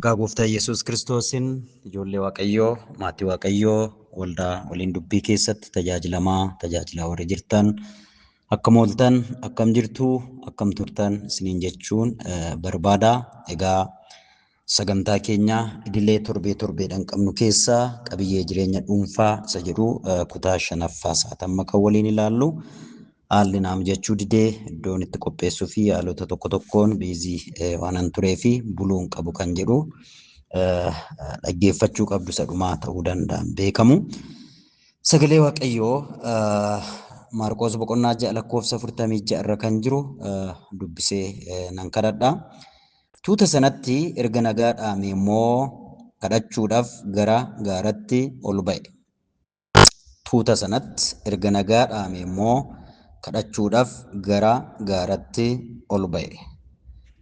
Maqaa Gooftaa Yesuus Kiristoosiin ijoollee Waaqayyoo, maatii Waaqayyoo, waldaa waliin dubbii keessatti tajaajilaa warri jirtan akkam ooltan, akkam jirtu, akkam turtan isiniin jechuun barbaada. Egaa sagantaa keenya idilee torbeedhaan qabnu keessaa qabiyyee jireenya dhuunfaa isa jedhu kutaa 5ffaa sa'aatamma kan waliin ilaallu. Haalli naam jechuu didee iddoon itti qopheessuu fi haalota tokko tokkoon biizii waanan turee fi buluun qabu kan jedhu dhaggeeffachuu qabdu sadhumaa ta'uu danda'an beekamu. Sagalee Waaqayyoo Maarqos boqonnaa 6 lakkoofsa 46 irra kan jiru dubbisee nan kadhadha. Tuuta sanatti erga nagaa dhaame immoo kadhachuudhaaf gara gaaratti ol ba'e. Tuuta sanatti erga nagaa dhaame immoo kadhachuudhaaf gara gaaratti ol ba'e.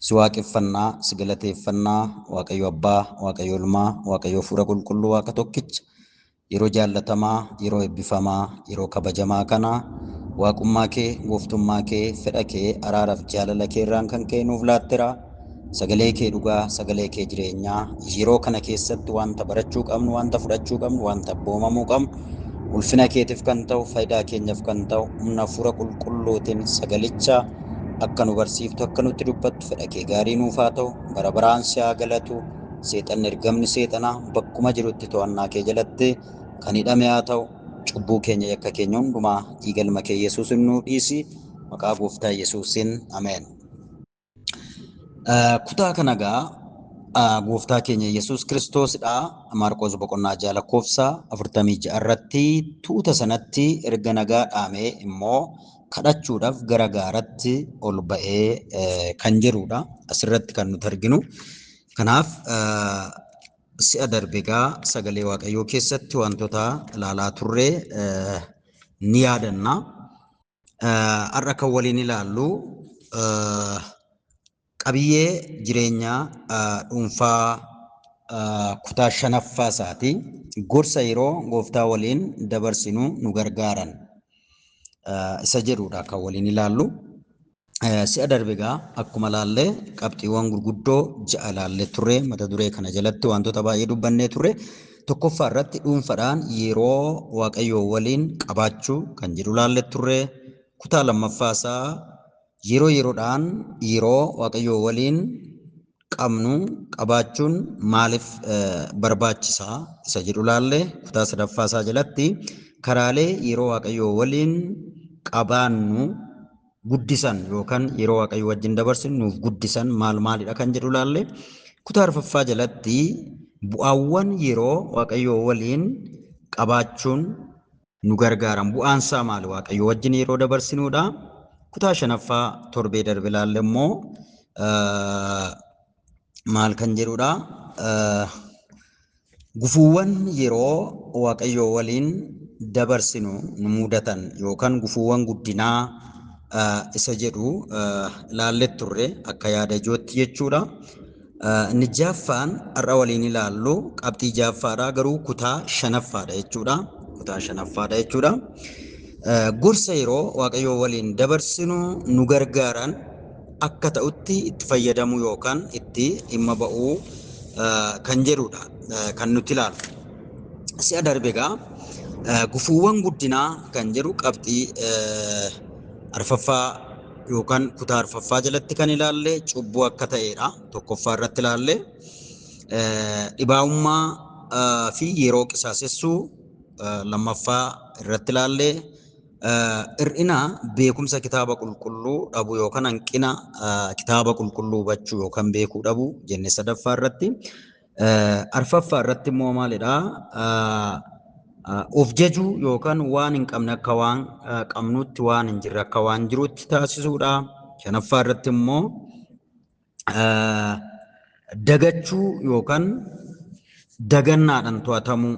Si waaqeffannaa, si galateeffannaa, Waaqayyo Abbaa, Waaqayyo Ilmaa, Waaqayyo Hafuura Qulqulluu Waaqa tokkicha yeroo jaallatamaa, yeroo eebbifamaa, yeroo kabajamaa kana waaqummaa kee, gooftummaa kee, fedha kee, araaraaf jaalala kee irraan kan ka'e nuuf laatteera. Sagalee kee dhugaa, sagalee kee jireenyaa yeroo kana keessatti wanta barachuu qabnu, wanta fudhachuu qabnu, wanta abboomamuu qabnu ulfina keetiif kan ta'u, faayidaa keenyaaf kan ta'u, humna Hafuura Qulqulluutiin sagalicha akka nu barsiiftu, akka nutti dubbattu fedha kee gaarii nuuf haa ta'u. Bara baraan si haa galatu. Seexanni ergamni seexanaa bakkuma jirutti to'annaa kee jalatti kan hidhame haa ta'u. Cubbuu keenya yakka keenya hundumaa dhiiga ilma kee Yesuusin nuu dhiisi. Maqaa Gooftaa Yesuusin ameen. Kutaa kana egaa Gooftaa keenya Yesuus Kiristoosidha. Maarqos boqonnaa 6 lakkoofsa 46 irratti tuuta sanatti erga nagaa dhaame immoo kadhachuudhaaf gara gaaratti ol ba'ee kan jirudha. Asirratti kan nuti arginu. Kanaaf si'a darbe egaa sagalee Waaqayyoo keessatti wantoota ilaalaa turre ni yaadanna. Har'a kan waliin ilaallu qabiyyee jireenya dhuunfaa kutaa 5ffaa isaati. Gorsa yeroo Gooftaa waliin dabarsinu nu gargaaran isa jedhudha kan waliin ilaallu. Si'a darbe egaa akkuma ilaallee qabxiiwwan gurguddoo 6 ilaallee turre. Mata duree kana jalatti wantoota baay'ee dubbannee turre. Tokkoffaa irratti dhuunfaadhaan yeroo Waaqayyoo waliin qabaachuu kan jedhu ilaallee turre. Kutaa 2ffaa isaa yeroodhaan yeroo Waaqayyoo waliin qabnu qabaachuun maaliif barbaachisaa isa jedhu ilaallee. Kutaa 3ffaa isaa jalatti karaalee yeroo Waaqayyoo waliin qabaannu guddisan yookaan yeroo Waaqayyo wajjin dabarsinu nuuf guddisan maalidha kan jedhu ilaalle. Kutaa 4ffaa jalatti bu'aawwan yeroo Waaqayyo waliin qabaachuun nu gargaaran bu'aansaa maali Waaqayyo wajjin yeroo dabarsinuudha. Kutaa 5ffaa torbee darbe ilaalle immoo maal kan jedhudha. Gufuuwwan yeroo Waaqayyo waliin dabarsinu nu mudatan yookaan gufuuwwan guddinaa isa jedhu ilaallee turre akka yaada ijootti jechuudha. Inni 6ffaan har'a waliin ilaallu qabxii 6ffaadha garuu kutaa 5ffaadha jechuudha. Kutaa 5ffaadha jechuudha. Gorsa yeroo Waaqayyoo waliin dabarsinu nu gargaaran akka ta'utti itti fayyadamu yookaan itti dhimma ba'uu kan jedhudha kan nuti ilaallu. Si'a darbe egaa gufuuwwan guddinaa kan jedhu qabxii 4ffaa yookaan kutaa 4ffaa jalatti kan ilaalle cubbuu akka ta'edha. 1ffaa irratti ilaalle dhibaa'ummaa fi yeroo qisaasessuu 2ffaa irratti ilaalle hir'ina beekumsa kitaaba qulqulluu dhabuu yookaan hanqina kitaaba qulqulluu hubachuu yookaan beekuu dhabuu jenne 3ffaa irratti. 4ffaa irratti immoo maalidha? Of jajuu yookaan waan hin qabne akka waan qabnutti, waan hin jirre akka waan jirutti taasisuudha. 5ffaa irratti immoo dagachuu yookaan dagannaadhaan to'atamuu,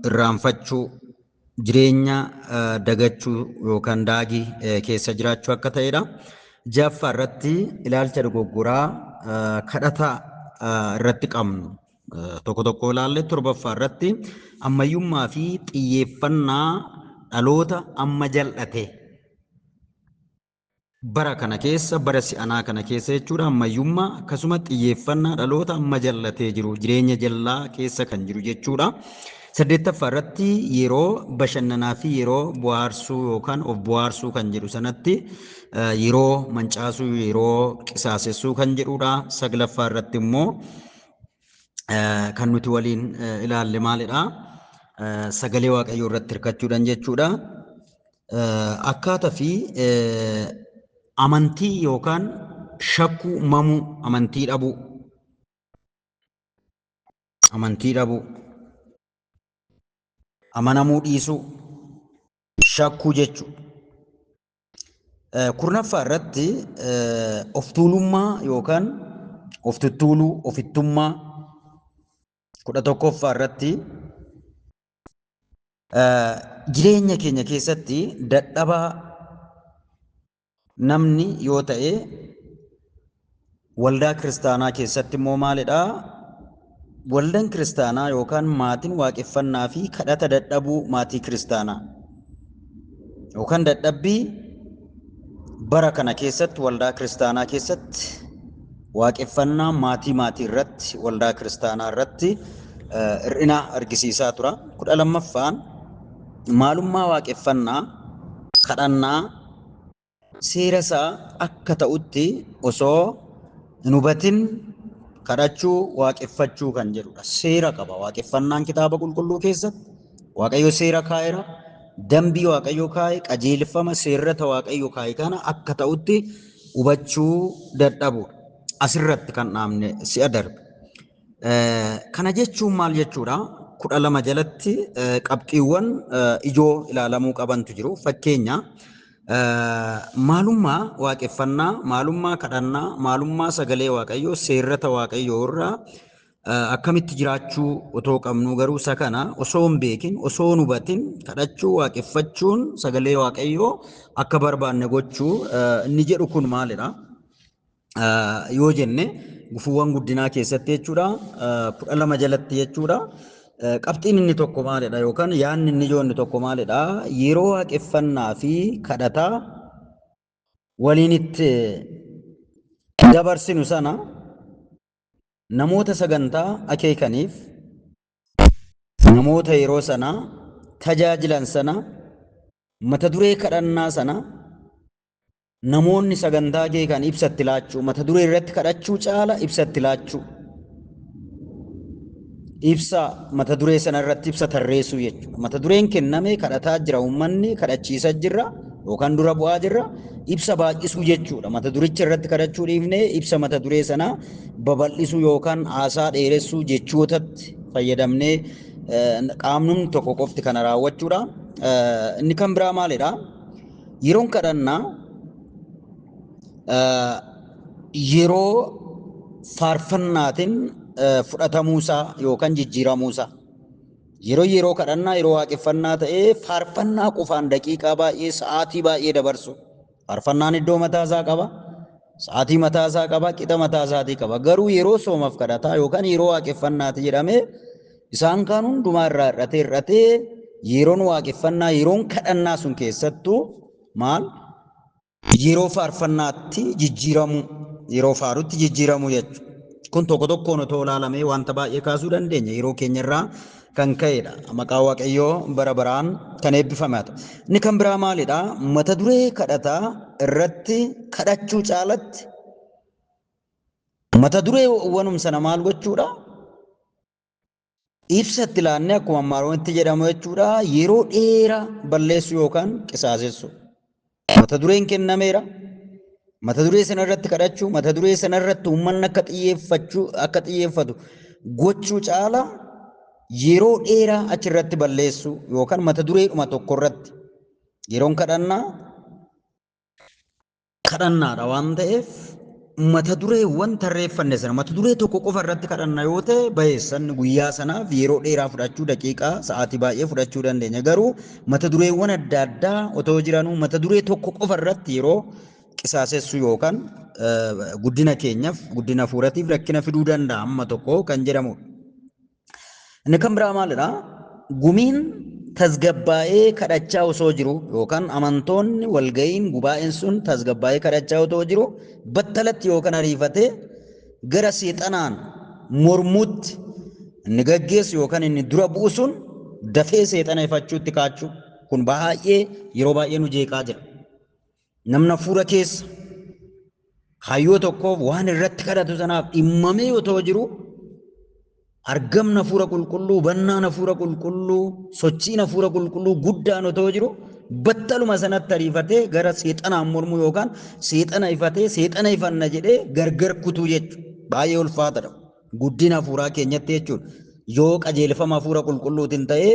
irraanfachuu, jireenya dagachuu yookaan daagii keessa jiraachuu akka ta'edha. 6ffaa irratti ilaalcha dogoggoraa kadhata irratti qabnu tokko ilaalle. 7ffaa irratti ammayyummaa fi xiyyeeffannaa dhaloota amma jal'ate bara kana keessa bara si'anaa kana keessa jechuudha ammayyummaa akkasuma xiyyeeffannaa dhaloota amma jallatee jiru jireenya jallaa keessa kan jiru jechuudha. Saddeettaffaa irratti yeroo bashannanaa fi yeroo bohaarsuu yookaan of bohaarsuu kan jedhu sanatti yeroo mancaasuu yeroo qisaasessuu kan jedhudha. Saglaffaa irratti immoo kan nuti waliin ilaalle maalidha? Sagalee Waaqayyoo irratti hirkachuudhaan jechuudha. Akkaataa fi amantii yookaan shakkuu mamuu amantii dhabuu amanamuu dhiisuu shakkuu jechuudha. Kurnaffaa irratti of tuulummaa yookaan of tuttuuluu ofittummaa. 11ffaa irratti jireenya keenya keessatti dadhabaa namni yoo ta'e waldaa kiristaanaa keessatti immoo maalidha? Waldaan kiristaanaa yookaan maatiin waaqeffannaa fi kadhata dadhabuu maatii kiristaanaa yookaan dadhabbii bara kana keessatti waldaa kiristaanaa keessatti waaqeffannaa maatii irratti waldaa kiristaanaa irratti hir'ina argisiisaa tura. 12ffaan maalummaa waaqeffannaa kadhannaa seera isaa akka ta'utti osoo hin hubatin kadhachuu waaqeffachuu kan jedhudha. Seera qaba waaqeffannaan kitaaba qulqulluu keessatti Waaqayyo seera kaa'eera. Dambii Waaqayyo kaa'e qajeelfama seerrata Waaqayyo kaa'e kana akka ta'utti hubachuu dadhabudha. Asirratti kan dhaabne si'a darbe. Kana jechuun maal jechuudha? 12 jalatti qabxiiwwan ijoo ilaalamuu qabantu jiru. Fakkeenya maalummaa waaqeffannaa, maalummaa kadhannaa, maalummaa sagalee Waaqayyoo, seerrata Waaqayyoo irraa akkamitti jiraachuu otoo qabnu garuu isa kana osoo hin beekin, osoo hin hubatin kadhachuu, waaqeffachuun sagalee Waaqayyoo akka barbaanne gochuu inni jedhu kun maalidha? Yoo jenne gufuuwwan guddinaa keessatti jechuudha 12 jalatti jechuudha. Qabxiin inni tokko maalidha yookaan yaadni inni ijoo inni tokko maalidha? Yeroo waaqeffannaa fi kadhataa waliin itti dabarsinu sana namoota sagantaa akeekaniif, namoota yeroo sana tajaajilan sana, mata duree kadhannaa sana namoonni sagantaa akeekan ibsatti laachuu, mata duree irratti kadhachuu caala ibsatti laachuu. Ibsa mata duree sana irratti ibsa tarreessuu jechuudha. Mata dureen kenname kadhataa jira, uummanni kadhachiisaa jirra yookaan dura bu'aa jirra. Ibsa baay'isuu jechuudha. Mata duricha irratti kadhachuu dhiifnee ibsa mata duree sana babal'isuu yookaan haasaa dheeressuu jechootatti fayyadamnee qaamni tokko qofti kana raawwachuudha. Inni kan biraa maalidha? Yeroon kadhannaa yeroo faarfannaatiin fudhatamuusaa yookaan jijjiiramuusaa. Yeroo kadhannaa yeroo waaqeffannaa ta'ee faarfannaa qofaan daqiiqaa baay'ee sa'aatii baay'ee dabarsu. Faarfannaan iddoo mataasaa qaba. Sa'aatii mataasaa qaba, qixa mataasaatii qaba. Garuu yeroo soomaaf kadhataa yookaan yeroo waaqeffannaati jedhamee isaan kaan hundumaa irraa hir'atee yeroon waaqeffannaa yeroon kadhannaa sun keessattuu maal? Yeroo faarfannaatti jijjiiramu, yeroo faarutti jijjiiramu jechuudha. Kun tokko tokkoon otoo ilaalamee wanta baay'ee kaasuu dandeenya. Yeroo keenyarraa kan ka'edha. Maqaa Waaqayyoo bara baraan kan eebbifame haa ta'u. Inni kan biraa maalidha? Mata duree kadhataa irratti kadhachuu caalatti mata duree wanum sana maal gochuudha? Ibsatti laannee akkuma ammaarootti jedhamu jechuudha. Yeroo dheeraa balleessu yookaan qisaasessu. Mata dureen kennameera. Mata duree sana irratti kadhachuu, mata duree sana irratti uummanni akka xiyyeeffatu gochuu caala yeroo dheeraa achirratti balleessu yookaan mata dureedhuma tokko irratti yeroon kadhannaadha waan ta'eef mata dureewwan tarreeffanne sana mata duree tokko qofa irratti kadhanna yoo ta'e bayeessan guyyaa sanaaf yeroo dheeraa fudhachuu daqiiqaa sa'aatii baay'ee fudhachuu dandeenya. Garuu mata dureewwan adda addaa otoo jiranuu mata duree tokko qofa irratti yeroo qisaasessu yookaan guddina keenyaaf guddina hafuuratiif rakkina fiduu danda'a amma tokko kan jedhamudha. Inni kan biraa maalidha? Gumiin tasgabbaa'ee kadhachaa osoo jiru yookaan amantoonni walga'iin gubaa'een sun tasgabbaa'ee kadhachaa osoo jiru battalatti yookaan ariifatee gara seexanaan mormuutti inni gaggeessu yookaan inni dura bu'u sun dafee seexana ifachuutti kaachuu kun baay'ee yeroo baay'ee nu jeeqaa jira. Namna fuura keessa hayyoo tokkoof waan irratti kadhatu sanaaf dhimmamee otoo jiru argamna fuura qulqulluu, bannaan fuura qulqulluu, sochiin fuura qulqulluu guddaan otoo jiru battaluma sanatti ariifatee gara seexanaan mormuu yookaan seexana ifatee seexana ifanna jedhee gargar kutuu jechuudha. Baay'ee ulfaataadha. Guddina fuuraa keenyatti jechuudha. Yoo qajeelfama fuura qulqulluutiin ta'ee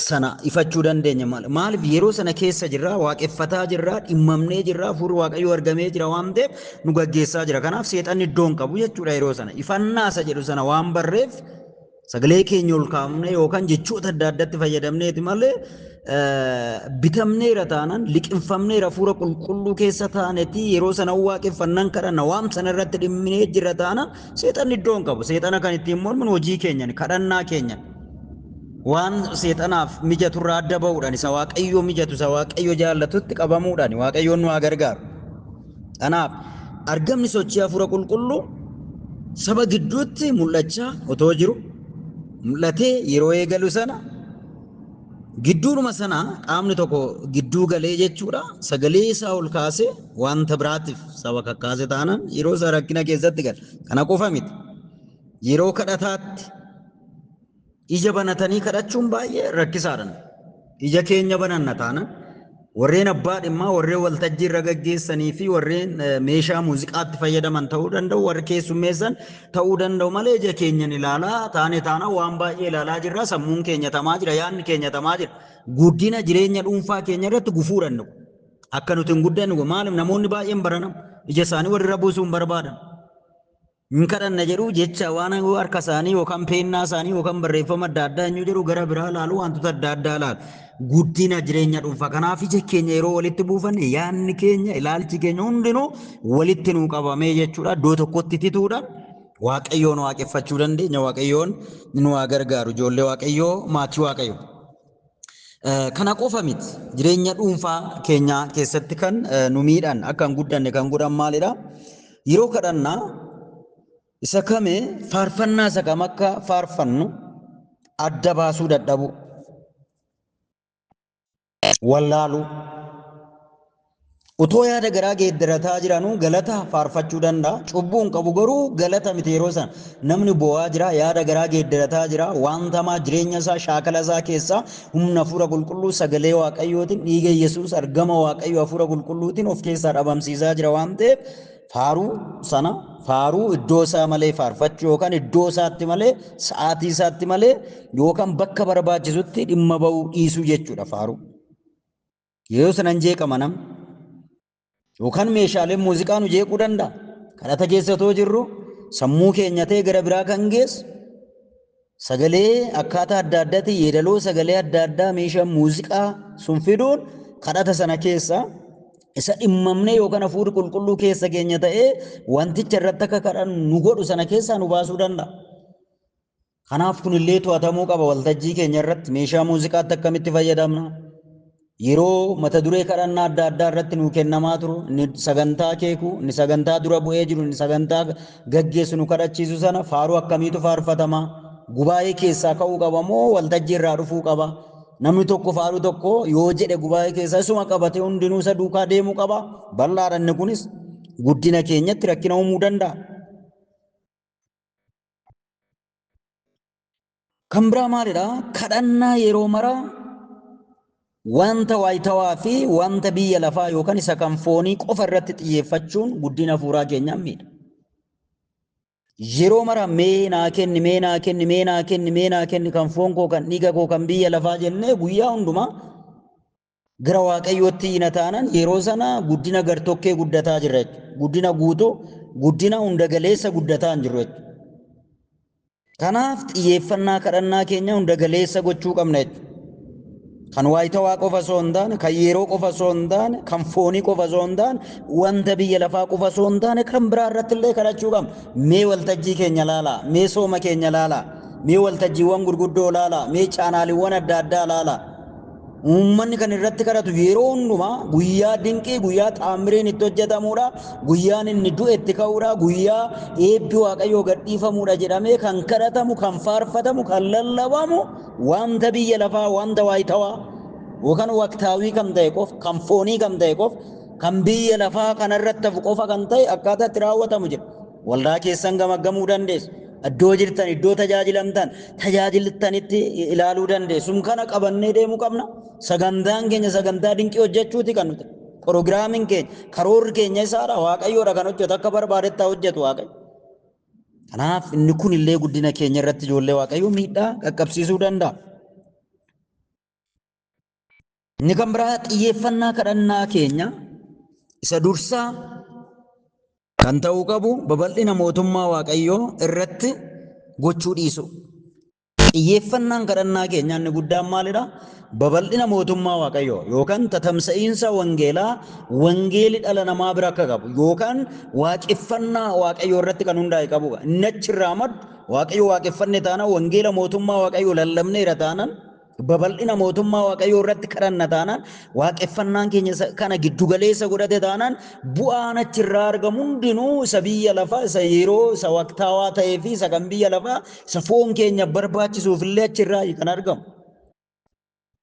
sana ifachuu dandeenya. Maaliif yeroo sana keessa jirra, waaqeffataa jirra, dhimmamnee jirra, fuurri waaqayyoo argamee jira waan ta'eef nu gaggeessaa jira. Kanaaf seexanni iddoo hin qabu jechuudha yeroo sana. Ifannaa isa jedhu sana waan barreef sagalee keenya ol kaafnee yookaan jechoota adda addaatti fayyadamneeti malee bitamneera taanaan liqinfamneera fuura qulqulluu keessa taaneeti yeroo sana waaqeffannan kadhanna waan sana irratti dhimminee jira taanaan seexanni iddoo hin qabu. Seexana kan ittiin morminu hojii keenyan, kadhannaa keenyan. Waan seexanaaf mijaturraa adda ba'uudhaan isa waaqayyoo mijatu isa waaqayyoo jaallatutti qabamuudhaan waaqayyoon nu haa gargaaru. Kanaaf argamni sochii hafuura qulqulluu saba gidduutti mul'achaa otoo jiru mul'atee yeroo eegalu sana gidduudhuma sana qaamni tokko gidduu galee jechuudha sagalee isaa ol kaasee wanta biraatiif saba kakkaase taanaan yeroo isaa rakkina keessatti gala. Kana qofa miti. Yeroo kadhataatti ija banatanii kadhachuun baay'ee rakkisaadha. Ija keenya bananna taanaan warreen abbaa dhimmaa warreen waltajjii irra gaggeessanii fi warreen meeshaa muuziqaatti fayyadaman ta'uu danda'u warri keessummeessan ta'uu danda'u malee ija keenyan ilaalaa taane taana waan baay'ee ilaalaa jirra. Sammuun keenya tamaa jira, yaadni keenya tamaa jira. Guddina jireenya dhuunfaa keenya irratti gufuudhaan akka nuti hin guddanne maaliif namoonni baay'een baranam ija isaanii warra buusuu hin barbaadan. Hin kadhanna jedhu jecha waan harka isaanii yookaan peennaa isaanii yookaan barreeffama adda addaa hin jedhu gara biraa laalu wantoota adda addaa laalu. Guddina jireenya dhuunfaa kanaaf ija keenya yeroo walitti buufanne yaadni keenya ilaalchi keenya hundinuu walitti nuu qabamee jechuudha. Iddoo tokkotti tituudhaan waaqayyoon waaqeffachuu dandeenya. Waaqayyoon nu haa gargaaru. Ijoollee waaqayyoo maatii waaqayyoo. Kana qofa miti jireenya dhuunfaa keenya keessatti kan nu miidhan akka hin guddanne kan godhan maalidha? Yeroo kadhannaa isa kamee faarfannaa isa kam akka faarfannu adda baasuu dadhabu. Wallaalu utoo yaada garaa geeddarataa jiranuu galata faarfachuu danda'a. Cubbuu hin qabu garuu galata miti yeroo sana namni bo'aa jira, yaada garaa geeddarataa jira, wantamaa jireenya isaa shaakala isaa keessaa humna hafuura qulqulluu sagalee waaqayyootiin dhiiga Yesuus argama waaqayyoo hafuura qulqulluutiin of keessaa dhabamsiisaa jira waan ta'eef faaruu sana faaruu iddoo isaa malee faarfachuu yookaan iddoo isaatti malee sa'aatii isaatti malee yookaan bakka barbaachisutti dhimma ba'uu dhiisuu jechuudha faaruu. Yeroo sanan jeeqama namni yookaan meeshaaleen muuziqaa nu jeequu danda'a. Kadhata keessa otoo jirru sammuu keenya ta'e gara biraa kan geessu sagalee akkaataa adda addaatti yeedaloo sagalee adda addaa meeshaa muuziqaa sun fiduun kadhata sana keessa isa dhimmamne yookaan hafuurri qulqulluu keessa keenya ta'ee wanticha irratti akka kadhan nu godhu sana keessaa nu baasuu danda'a. Kanaaf kunillee to'atamuu qaba waltajjii keenya irratti meeshaa muuziqaatti akkamitti fayyadamna. Yeroo mata duree kadhannaa adda addaa irratti nu kennamaa turu inni sagantaa keeku inni sagantaa dura bu'ee jiru inni sagantaa gaggeessu nu kadhachiisu sana faaruu akkamiitu faarfatama. Gubaa'ee keessaa ka'uu qaba moo waltajjii irraa dhufuu qaba. Namni tokko faaruu tokko yoo jedhe gubaa'ee keessaa isuma qabate hundinuu isa duukaa deemuu qaba. Bal'aadha inni kunis guddina keenyatti rakkina uumuu danda'a. Kan biraa maalidha? Kadhannaa yeroo maraa wanta waayitawaa fi wanta biyya lafaa yookaan isa kan foonii qofa irratti xiyyeeffachuun guddina hafuuraa keenyaa miidha. Yeroo mara mee naa kenni mee naa kenni mee naa kenni mee naa kenni kan foon koo kan dhiiga koo kan biyya lafaa jennee guyyaa hundumaa gara waaqayyootti hina taanan yeroo sana guddina gartokkee guddataa jirra jechuudha. Guddina guutuu guddina hunda galeessa guddataa hin jirru jechuudha. Kanaaf xiyyeeffannaa kadhannaa keenya hunda galeessa gochuu qabna jechuudha. Kan waayitawaa qofa osoo hin taane, kan yeroo qofa osoo hin taane, kan foonii qofa osoo hin taane, wanta biyya lafaa qofa osoo hin taane kan biraa irratti illee kadhachuu qabna. Mee waltajjii keenya laalaa, mee sooma keenya laalaa, mee waltajjiiwwan gurguddoo laalaa, mee chaanaaliiwwan adda addaa laalaa. Uummanni kan irratti kadhatu yeroo hundumaa guyyaa dinqii, guyyaa xaamiriin itti hojjetamuudha, guyyaan inni du'e itti ka'uudha, guyyaa eebbi Waaqayyoo gadhiifamuudha jedhamee kan kadhatamu, kan faarfatamu, kan lallabamu wanta biyya lafaa, wanta waayitawaa yookaan waqtaawii kan ta'e qofa, kan foonii kan ta'e qofa, kan biyya lafaa kanarratti hafu qofa kan ta'e akkaataa itti raawwatamu jira. Waldaa keessan gamaggamuu dandeessu. Iddoo jirtan, iddoo tajaajilamtan, tajaajiltanitti ilaaluu dandeessu. Kana qabannee deemuu qabna. Sagantaan keenya sagantaa dinqii hojjechuuti kan nuti. Pirogiraamiin keenya, karoorri keenya isaadha. Waaqayyoodha kan hojjetu, akka barbaadetti hojjetu Waaqayyo. Kanaaf inni kun illee guddina keenya irratti ijoollee Waaqayyoo miidhaa qaqqabsiisuu danda'a. Inni kan biraa xiyyeeffannaa kadhannaa keenya isa dursaa kan ta'uu qabu babal'ina mootummaa Waaqayyoo irratti gochuu dhiisu. Xiyyeeffannaan kadhannaa keenya inni guddaan maalidha? Babal'ina mootummaa Waaqayyoo yookaan tatamsa'iinsa wangeelaa, wangeelli dhala namaa bira akka qabu yookaan waaqeffannaa Waaqayyoo irratti kan hundaa'e qabu. Inni achirraa maddu Waaqayyoo waaqeffanne taanaan, wangeela mootummaa Waaqayyoo lallabneera taanaan, babal'ina mootummaa Waaqayyoo irratti kadhanna taanaan, waaqeffannaan keenya kana giddugaleessa godhate taanaan, bu'aan achirraa argamu hundinuu isa biyya lafaa, isa yeroo, isa waqtaawaa ta'ee fi isa kan biyya lafaa, isa foon keenya barbaachisuuf illee achirraa kan argamu.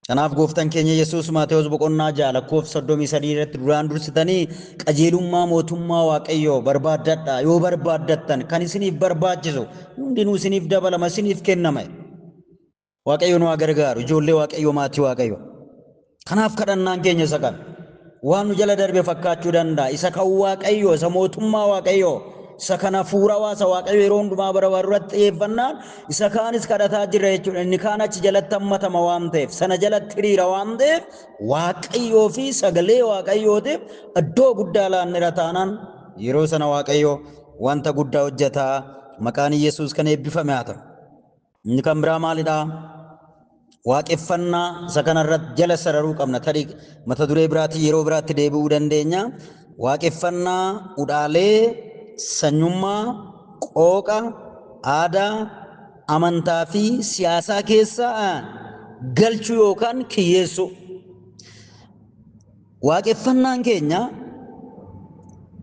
Kanaaf gooftaan keenya Yesuus Maatewos boqonnaa 6:33 irratti duraan dursitanii qajeelummaa mootummaa Waaqayyoo barbaadadhaa, yoo barbaaddattan kan isiniif barbaachisu hundinuu isiniif dabalama, isiniif kennama. Waaqayyo nu gargaaru, ijoollee Waaqayyo, maatii Waaqayyo. Kanaaf kadhannaan keenya isa kan waan nu jala darbe fakkaachuu danda'a. Isa kan Waaqayyo, isa mootummaa Waaqayyo, isa kan hafuura hawaasa Waaqayyo yeroo hundumaa barbaadu irratti xiyyeeffannaan isa kaanis kadhataa jirra jechuudha. Inni kaan achi jalatti hammatama waan ta'eef, sana jalatti hiriira waan ta'eef, Waaqayyoo fi sagalee Waaqayyootiif iddoo guddaa laannira taanaan yeroo sana Waaqayyo wanta guddaa hojjetaa. Maqaan Yesuus kan eebbifame haa ta'u. Inni kan biraa maalidha? Waaqeffannaa isa kanarratti jala sararuu qabna. Tarii mata duree biraatii yeroo biraatti deebi'uu dandeenya. Waaqeffannaa udhaalee sanyummaa, qooqa, aadaa, amantaa fi siyaasaa keessa galchuu yookaan kiyyeessuu. Waaqeffannaan keenya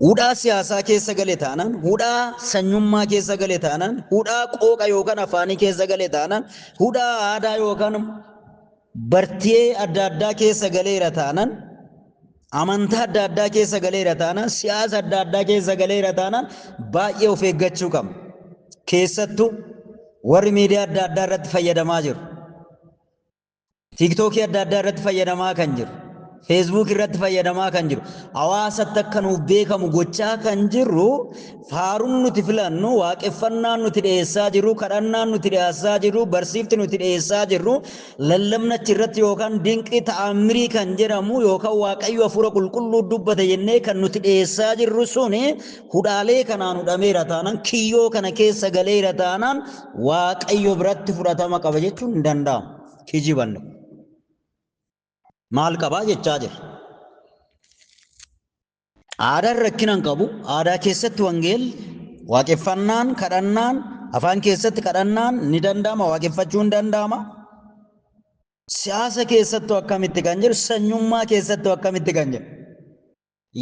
hudhaa siyaasaa keessa gale taanaan, hudhaa sanyummaa keessa gale taanaan, hudhaa qooqa yookaan afaanii keessa gale taanaan, hudhaa aadaa yookaan bartee adda addaa keessa galeera taanaan, amantaa adda addaa keessa galeera taanaan, siyaasa adda addaa keessa galeera taanaan baay'ee of eeggachuu qabna. Keessattuu warri miidiyaa adda addaa irratti fayyadamaa jiru. Tiiktookii adda addaa irratti fayyadamaa kan jiru. Facebook irratti fayyadamaa kan jiru. Hawaasatti akka nuuf beekamu gochaa kan jirru, faaruun nuti filannu, waaqeffannaan nuti dhiyeessaa jirru, kadhannaan nuti dhiyeessaa jirru, barsiifti nuti dhiyeessaa jirru, lallabna achirratti yookaan dinqii ta'ammirii kan jedhamu yookaan Waaqayyo hafuura qulqulluu dubbate jennee kan nuti dhiyeessaa jirru suni hudhaalee kanaan hudhameera taanaan, kiyyoo kana keessa galeera taanaan Waaqayyo biratti fudhatama qaba jechuun hin danda'amu. Kijibanne. Maal qabaa jechaa jira. Aadaan rakkina hin qabu. Aadaa keessatti wangeelli, waaqeffannaan, kadhannaan, afaan keessatti kadhannaan ni danda'ama, waaqeffachuun danda'ama. Siyaasa keessattuu akkamitti kan jiru, sanyummaa keessattuu akkamitti kan jiru.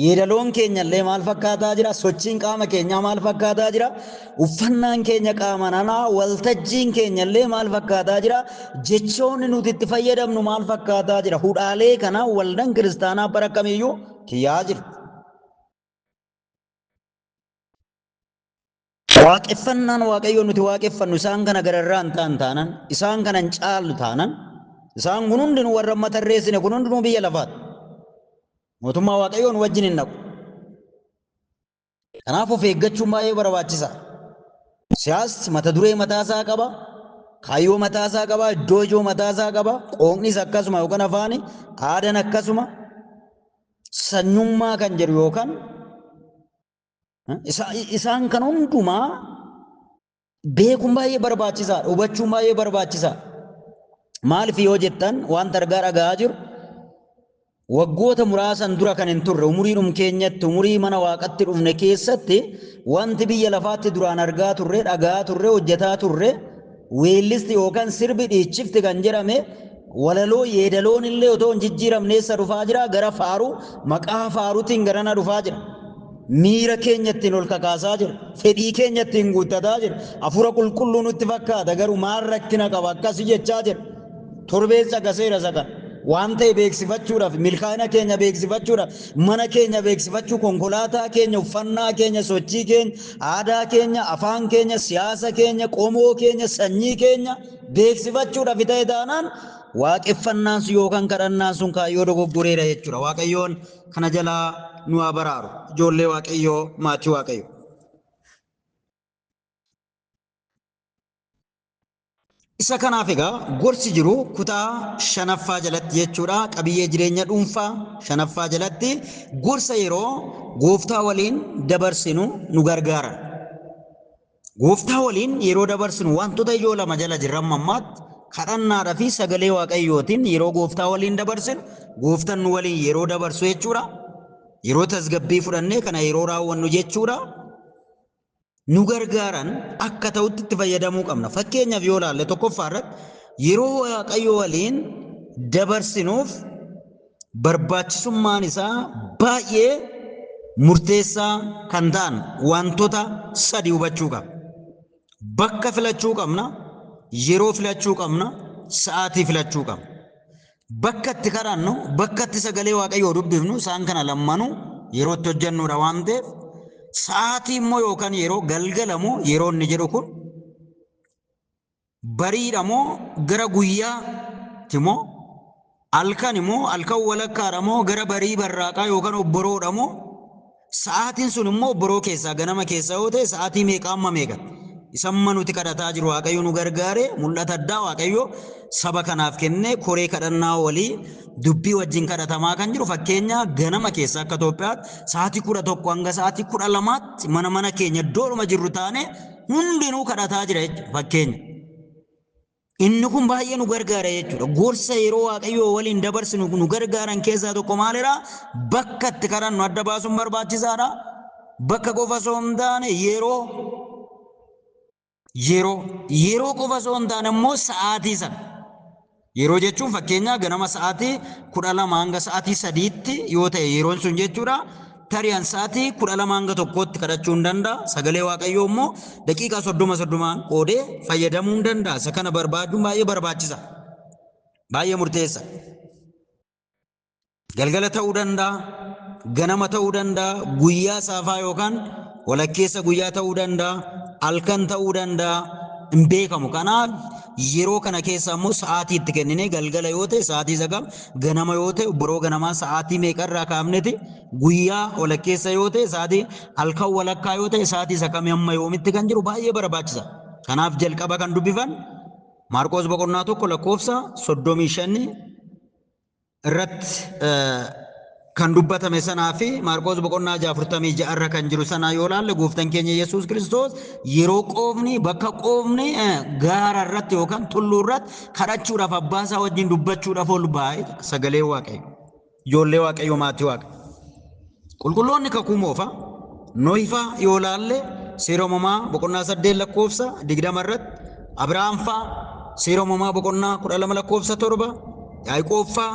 Yeedaloon keenya illee maal fakkaataa jira? Sochiin qaama keenyaa maal fakkaataa jira? Uffannaan keenya qaama nanaa, waltajjiin keenya illee maal fakkaataa jira? Jechoonni nuti itti fayyadamnu maal fakkaataa jira? Hudhaalee kana waldaan kiristaanaa bara kamiyyuu kiyyaa jira. Waaqeffannaan Waaqayyo nuti waaqeffannu isaan kana gararraa hin ta'an taanaan, isaan kana hin caallu taanaan, isaan kun hundinuu warra matarreessine kun hundinuu biyya lafaati. Mootummaa Waaqayyoon wajjin hin dhaqu. Kanaaf of eeggachuun baay'ee barbaachisaa. Siyaasni mata duree mataasaa qaba, kaayyoo mataasaa qaba, iddoo ijoo mataasaa qaba, qooqnis akkasuma yookaan afaani, aadaan akkasuma, sanyummaa kan jedhu yookaan isaan kan hundumaa beekuun baay'ee barbaachisaadha, hubachuun baay'ee barbaachisaadha. Maaliif yoo jettan waan argaa dhagaa jiru waggoota muraasan dura kan hin turre umuriidhum keenyatti umurii mana waaqatti dhufne keessatti wanti biyya lafaatti duraan argaa turre dhagaa turre hojjetaa turre weellisti yookaan sirbi dhiichifti kan jedhame walaloo yeedaloon illee otoo hin jijjiiramneessa dhufaa jira gara faaruu maqaa faaruutiin garana dhufaa jira. Miira keenya ittiin ol kakaasaa jira. Fedhii keenya ittiin guuttataa jira. Hafuura qulqulluu nutti fakkaata garuu maal rakkina qaba akkasii jechaa jira. Torbeessa gaseera sakan. Waan ta'e beeksifachuudhaaf milkaa'ina keenya beeksifachuudhaaf mana keenya beeksifachuu konkolaataa keenya uffannaa keenya sochii keenya aadaa keenya afaan keenya siyaasa keenya qomoo keenya sanyii keenya beeksifachuudhaaf ta'e taanaan waaqeffannaan sun yookaan kadhannaan sun kaayyoo dogoggoreera jechuudha. Waaqayyoon kana jalaa nu haa baraaru. Ijoollee Waaqayyoo maatii Waaqayyoo. Isa kanaaf egaa gorsi jiru kutaa 5ffaa jalatti jechuudha. Qabiyyee jireenya dhuunfaa 5ffaa jalatti gorsa yeroo gooftaa waliin dabarsinu nu gargaara. Gooftaa waliin yeroo dabarsinu wantoota ijoo lama jala jirran mammaatti kadhannaadhaa fi sagalee Waaqayyootiin yeroo gooftaa waliin dabarsinu gooftaan nu waliin yeroo dabarsu jechuudha. Yeroo tasgabbii fudhannee kana yeroo raawwannu jechuudha. Nu gargaaran akka ta'utti itti fayyadamuu qabna. Fakkeenyaaf yoo ilaalle tokkoffaa irratti yeroo Waaqayyo waliin dabarsinuuf barbaachisummaan isaa baay'ee murteessaa kan ta'an wantoota 3 hubachuu qabna. Bakka filachuu qabna, yeroo filachuu qabna, sa'aatii filachuu qabna. Bakka itti kadhannu, bakka itti sagalee Waaqayyoo dubbifnu isaan kana lammanuu yeroo itti hojjennuudha waan ta'eef sa'aatii immoo yookaan yeroo galgala moo yeroo inni jedhu kun bariidha moo gara guyyaatti moo halkan immoo halkan walakkaadha moo gara barii barraaqaa yookaan obboroodha moo sa'aatiin sun immoo obboroo keessaa ganama keessaa yoo ta'e sa'aatii meeqa amma meeqa isamma nuti kadhataa jiru Waaqayyo nu gargaare mul'ata addaa Waaqayyo saba kanaaf kennee koree kadhannaa walii dubbii wajjin kadhatamaa kan jiru fakkeenya ganama keessaa akka Itoophiyaatti sa'aatii 11 hanga sa'aatii 12tti mana keenya iddoodhuma jirru taane hundinuu kadhataa jira jechuudha fakkeenya. Inni kun baay'ee nu gargaara jechuudha. Gorsa yeroo Waaqayyo waliin dabarsinu nu gargaaran keessaa tokko maalidha? Bakka itti kadhannu adda baasuun barbaachisaadha. Bakka qofa osoo hin taane yeroo qofa osoo hin taane immoo sa'aatii sana. Yeroo jechuun fakkeenya ganama sa'aatii 12 hanga sa'aatii 3tti yoo ta'e yeroon sun jechuudha. Tariyaan sa'aatii 12 hanga 1tti kadhachuu hin danda'a. Sagalee Waaqayyoo immoo daqiiqaa 30 qoodee fayyadamuu hin danda'a. Isa kana barbaaduun baay'ee barbaachisa. Baay'ee murteessa. Galgala ta'uu danda'a, ganama ta'uu danda'a, guyyaa saafaa yookaan walakkeessa guyyaa ta'uu danda'a, halkan ta'uu danda'a. Hin beekamu. Kanaaf yeroo kana keessa immoo sa'aatii itti kennine galgala yoo ta'e sa'aatii 9, ganama yoo ta'e biroo ganamaa sa'aatii meeqarraa kaafneti, guyyaa walakkeessa yoo ta'e sa'aatii halkan walakkaa yoo ta'e sa'aatii 9 amma yoomitti kan jiru baay'ee barbaachisa. Kanaaf jalqaba kan dubbifan Maarqos boqonnaa 1 lakkoofsa 35 irratti kan dubbatame sanaa fi Maarqos boqonnaa 46 irra kan jiru sanaa yoo ilaalle gooftaan keenya Yesuus Kiristoos yeroo qoofni bakka qoofni gaara irratti yookaan tulluu irratti kadhachuudhaaf abbaa isaa wajjin dubbachuudhaaf ol ba'e sagalee Waaqayyo. Ijoollee Waaqayyo maatii Waaqayyo. Qulqulloonni kakuu moofa Nohifaa yoo ilaalle seera uumamaa boqonnaa 8 lakkoofsa 20 irratti Abrahaam faa seera uumamaa boqonnaa 12 lakkoofsa 7 Yaaqoob faa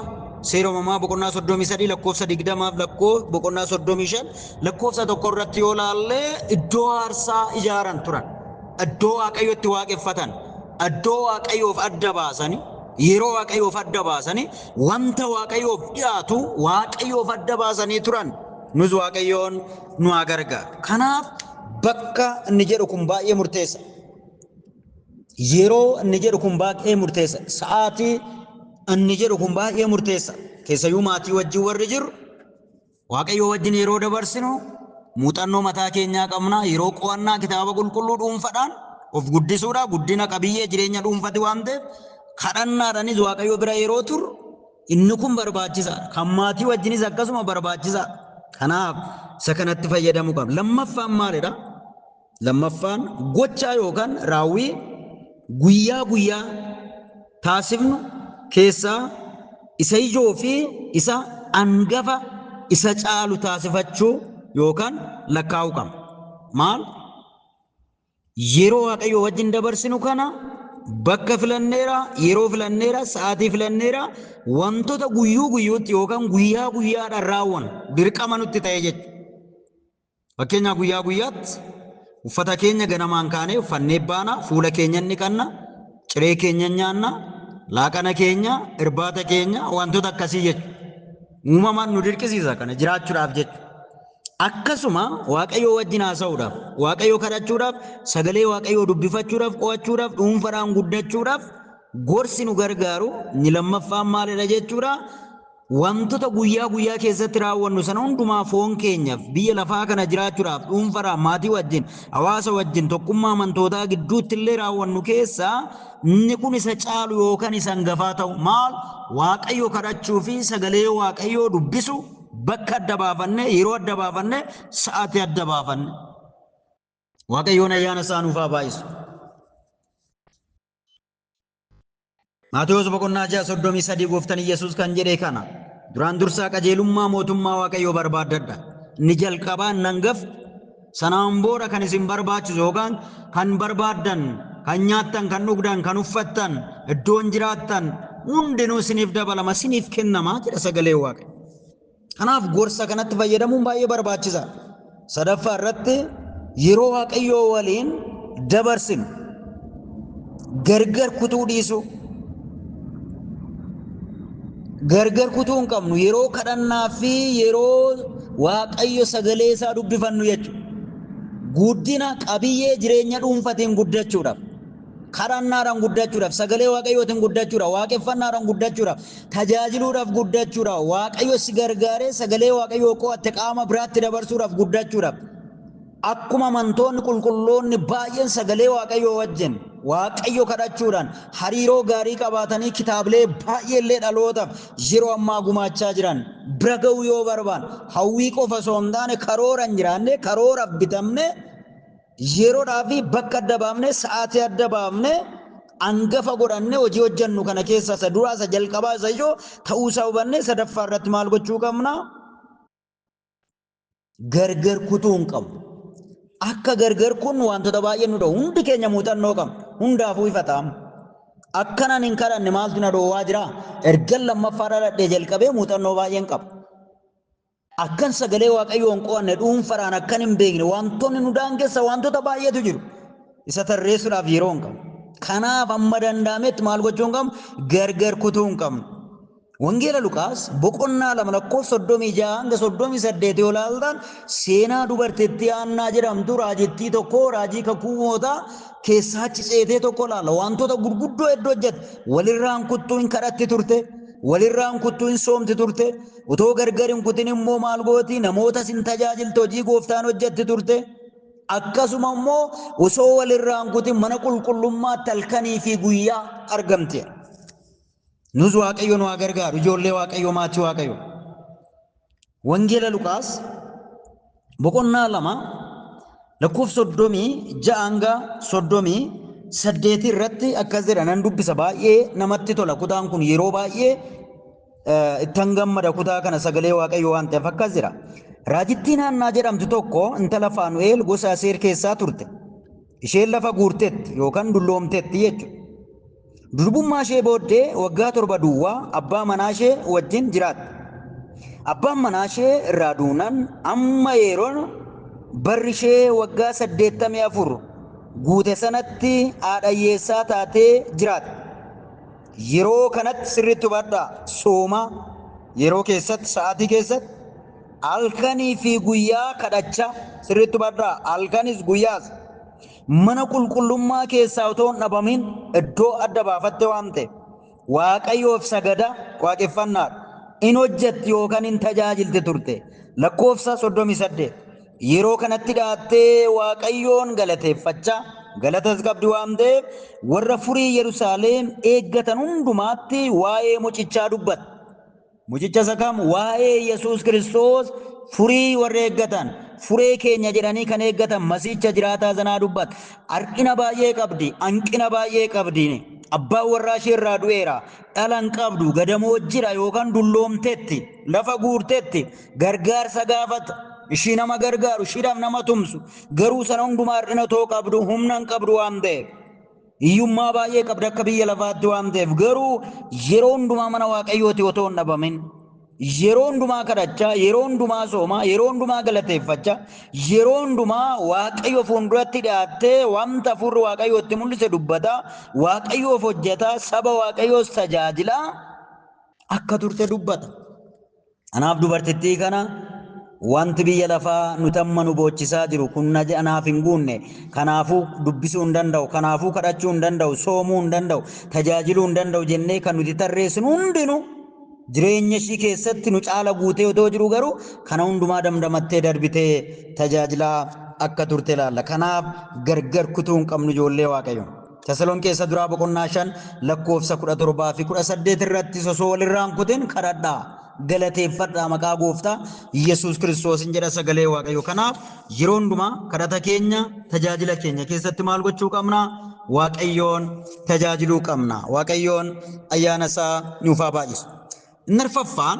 seera uumamaa boqonnaa 33 lakkoofsa 20 boqonnaa 35 lakkoofsa 1 irratti yoo ilaalle iddoo aarsaa ijaaran turan. Iddoo Waaqayyotti waaqeffatan. Iddoo Waaqayyoof adda baasanii yeroo Waaqayyoof adda baasanii wanta Waaqayyoof dhiyaatu Waaqayyoof adda baasanii turan. Nus Waaqayyoon nu haa gargaaru. Kanaaf bakka inni jedhu kun baay'ee murteessa. Yeroo inni jedhu kun baay'ee murteessa. Sa'aatii inni jedhu kun baay'ee murteessa. Keessayyuu maatii wajjin warri jiru Waaqayyo wajjin yeroo dabarsinu muuxannoo mataa keenyaa qabna. Yeroo qo'annaa kitaaba qulqulluu dhuunfaadhaan of guddisuudha. Guddina qabiyyee jireenya dhuunfati waan ta'eef kadhannaadhaanis Waaqayyo bira yeroo turru inni kun barbaachisaadha. Kan maatii wajjinis akkasuma barbaachisaadha. Kanaaf isa kanatti fayyadamuu qabna. Lammaffaan maalidha? Lammaffaan gochaa yookaan raawwii guyyaa taasifnu keessaa isa ijoo fi isa angafa isa caalu taasifachuu yookaan lakkaa'uu qabna. Maal? Yeroo Waaqayyo wajjin dabarsinu kana bakka filanneera, yeroo filanneera, sa'aatii filanneera, wantoota guyyuu guyyuutti yookaan guyyaa guyyaadhaan raawwan dirqama nutti ta'e jechuudha. Fakkeenyaaf guyyaa guyyaatti uffata keenya ganamaan kaanee uffannee baana, fuula keenya ni dhiqanna, ciree keenya nyaanna, laaqana keenya, irbaata keenya, wantoota akkasii jechuudha. Uumamaan nu dirqisiisa kana jiraachuudhaaf jechuudha. Akkasuma Waaqayyoo wajjin haasa'uudhaaf, Waaqayyoo kadhachuudhaaf, sagalee Waaqayyoo dubbifachuudhaaf, qo'achuudhaaf, dhuunfaan guddachuudhaaf gorsi nu gargaaru ni lammaffaan maalidha jechuudha. Wantoota guyyaa guyyaa keessatti raawwannu sana hundumaa foon keenyaaf biyya lafaa kana jiraachuudhaaf dhuunfaan maatii wajjin, hawaasa wajjin, tokkummaa amantootaa gidduutti illee raawwannu keessaa inni kun isa caalu yookaan isa hangafaa ta'u maal? Waaqayyoo kadhachuu fi sagalee Waaqayyoo dubbisu bakka adda baafanne, yeroo adda baafanne, sa'aatii adda baafanne. Waaqayyoon ayyaana isaa nuuf haa baay'isu. Maatewos boqonnaa 6:33 gooftaan Yesuus kan jedhe kana duraan dursaa qajeelummaa mootummaa Waaqayyoo barbaaddadha. Inni jalqabaa inni hangafa sanaan booda kan isin barbaachisu yookaan kan barbaaddan, kan nyaattan, kan dhugdan, kan uffattan, iddoon jiraattan hundinuu isiniif dabalama, isiniif kennama jedha sagalee Waaqayyoo. Kanaaf gorsa kanatti fayyadamuun baay'ee barbaachisaadha. Sadaffaa irratti yeroo Waaqayyoo waliin dabarsinu gargar kutuu dhiisu. Gargar kutuu hin qabnu yeroo kadhannaa fi yeroo Waaqayyo sagalee isaa dubbifannu jechuudha. Guddina qabiyyee jireenya dhuunfaatiin guddachuudhaaf, kadhannaadhaan guddachuudhaaf, sagalee Waaqayyootiin guddachuudhaaf, waaqeffannaadhaan guddachuudhaaf, tajaajiluudhaaf guddachuudhaaf, Waaqayyo si gargaaree sagalee Waaqayyoo qo'atte qaama biraatti dabarsuudhaaf guddachuudhaaf. Akkuma amantoonni qulqulloonni baay'een sagalee Waaqayyoo wajjin Waaqayyo kadhachuudhaan hariiroo gaarii qabaatanii kitaabilee baay'eellee dhalootaaf yeroo ammaa gumaachaa jiran bira ga'uu yoo barbaadan hawwii qofa osoo hin taane karoora hin jiraanne karooraaf bitamne yeroodhaa fi bakka adda baafne sa'aatii adda baafne hangafa godhanne hojii hojjennu kana keessa isa duraa isa jalqabaa isa ijoo ta'uusaa hubanne sadaffaa irratti maal gochuu qabna? Gargar kutuu hin qabu. Akka gargar kun wantoota baay'ee nu dhowwu hundi keenya muuxannoo qabna. Hundaafuu ifa ta'ama. Akkanaan hin kadhanne maaltu na dhowwaa jira? Erga lammaffaa dhaladhee jalqabee muuxannoo baay'een qaba. Akkan sagalee Waaqayyoo hin qo'anne dhuunfaan akkan hin beekne wantoonni nu daangessa wantoota baay'eetu jiru. Isa tarreessuudhaaf yeroo hin qabu. Kanaaf amma danda'ametti maal gochuu hin qabnu? Gargar kutuu hin qabnu. Wangeela Luqaas boqonnaa 2:36-38 yoo ilaaltan seenaa dubartittii Haannaa jedhamtu raajittii tokko raajii kakuu mootaa keessaa ceetee tokko ilaalla. Wantoota gurguddoo hedduu hojjette. Walirraan kuttuu hin kadhatti turte. Walirraan kuttuu hin soomti turte. Utoo gargar hin kutin immoo maal gooti? Namootas hin tajaajilti, hojii gooftaan hojjetti turte. Akkasuma immoo osoo walirraan kutin mana qulqullummaatti halkanii fi guyyaa argamte. Nus Waaqayyo nu haa gargaaru, ijoollee Waaqayyo, maatii Waaqayyo. Wangeela Luqaas boqonnaa 2:36-38 irratti akkas jedha. Nan dubbisa, baay'ee namatti tola. Kutaan kun yeroo baay'ee ittan gammada kutaa kana sagalee Waaqayyo waan ta'eef akkas jedha. Raajittiin Haannaa jedhamtu tokko intala Faanu'eel gosa Aseer keessaa turte. Isheen lafa guurtetti yookaan dulloomtetti jechuudha. Durbummaa ishee booddee waggaa 7 duwwaa abbaa manaa ishee wajjin jiraatte. Abbaan manaa ishee irraa duunaan amma yeroo barri ishee waggaa 84 guute sanatti haadha hiyyeessaa taatee jiraatte. Yeroo kanatti sirriitti hubadhaa, soomaa yeroo keessatti sa'aatii keessatti halkanii fi guyyaa kadhachaa sirriitti hubadhaa, halkanis guyyaas. Mana qulqullummaa keessaa otoo hin dhabamin iddoo adda baafatte waan ta'e Waaqayyoof sagada waaqeffannaadha. In hojjetti yookaan in tajaajilti turte. Lakkoofsa 38 yeroo kanatti dhaattee Waaqayyoon galateeffachaa galatas qabdi waan ta'eef warra furii Yerusaalem eeggatan hundumaatti waa'ee mucichaa dubbatte. Mucicha isa kam? Waa'ee Yesuus Kiristoos furii warra eeggatan. Furee keenya jedhanii kan eeggatan masiicha jiraataa sanaa dubbatte. Harkina baay'ee qabdi, hanqina baay'ee qabdi. Abbaan warraa ishee irraa du'eera. Dhala hin qabdu, gadamoo jira yookaan dulloomtetti, lafa guurtetti, gargaarsa gaafata. Ishii nama gargaaru, ishiidhaaf nama tumsu. Garuu sana hundumaa hir'ina too qabdu, humna hin qabdu waan ta'eef. Hiyyummaa baay'ee qabda akka biyya lafaatti waan ta'eef garuu yeroo hundumaa mana waaqayyooti otoo hin dhabamin yeroo hundumaa kadhachaa, yeroo hundumaa soomaa, yeroo hundumaa galateeffachaa, yeroo hundumaa waaqayyo fuulduratti dhiyaattee wanta hafuurri waaqayyo itti mul'ise dubbataa, waaqayyoof hojjetaa, saba waaqayyoos tajaajilaa akka turte dubbata. Anaaf dubartittii kana wanti biyya lafaa nuti amma nu boochisaa jiru kun anaaf hin guunne, kanaafuu dubbisuu hin danda'u, kanaafuu kadhachuu hin danda'u, soomuu hin danda'u, tajaajiluu hin danda'u jennee kan nuti tarreessinu hundinuu jireenya ishii keessatti nu caala guutee otoo jiru garuu kana hundumaa damdamattee darbitee tajaajilaa akka turte ilaalla. Kanaaf gargar kutuu hin qabnu ijoollee Waaqayyo. Tasalonqeessa duraa boqonnaa 5 lakkoofsa 17 fi 18 irratti osoo walirraa hin kutin kadhadhaa. Galateeffadhaa maqaa gooftaa Yesuus Kiristoosin jedha sagalee Waaqayyo. Kanaaf yeroo hundumaa kadhata keenya, tajaajila keenya keessatti maal gochuu qabna? Waaqayyoon tajaajiluu qabna. Waaqayyoon ayyaana isaa nuuf haa baay'isu. Inni arfaffaan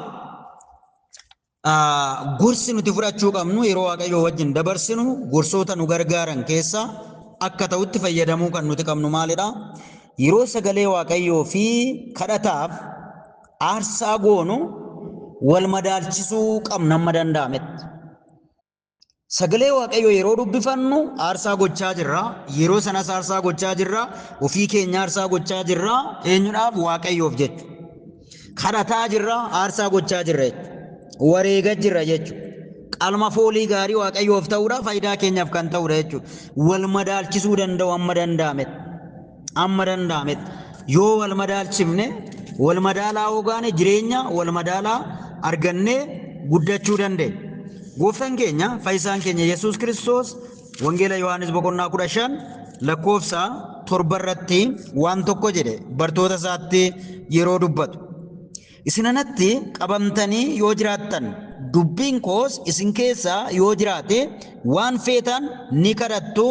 gorsi nuti fudhachuu qabnu yeroo Waaqayyoo wajjin dabarsinu gorsoota nu gargaaran keessa akka ta'utti fayyadamuu kan nuti qabnu maalidha? Yeroo sagalee Waaqayyoo fi kadhataaf aarsaa goonu wal madaalchisuu qabna amma danda'ametti. Sagalee Waaqayyoo yeroo dubbifannu aarsaa gochaa jirra. Yeroo sanas aarsaa gochaa jirra. Ofii keenya aarsaa gochaa jirra. Eenyudhaaf? Waaqayyoof jechuudha. Kadhataa jirra, aarsaa gochaa jirra jechuudha. Wareegaa jirra jechuudha. Qalma foolii gaarii Waaqayyoof ta'uudha, faayidaa keenyaaf kan ta'uudha jechuudha. Wal madaalchisuu danda'u amma danda'ametti. Amma danda'ametti. Yoo wal madaalchifne, wal madaalaa hoogaane jireenya wal madaalaa argannee guddachuu dandeenya. Gooftaan keenya fayyisaan keenya Yesuus Kiristoos wangeela Yohaannis boqonnaa 15 lakkoofsa 7 irratti waan tokko jedhe bartoota isaatti yeroo dubbatu. Isin anatti qabamtanii yoo jiraattan dubbiin koos isin keessaa yoo jiraate waan feetan ni kadhattu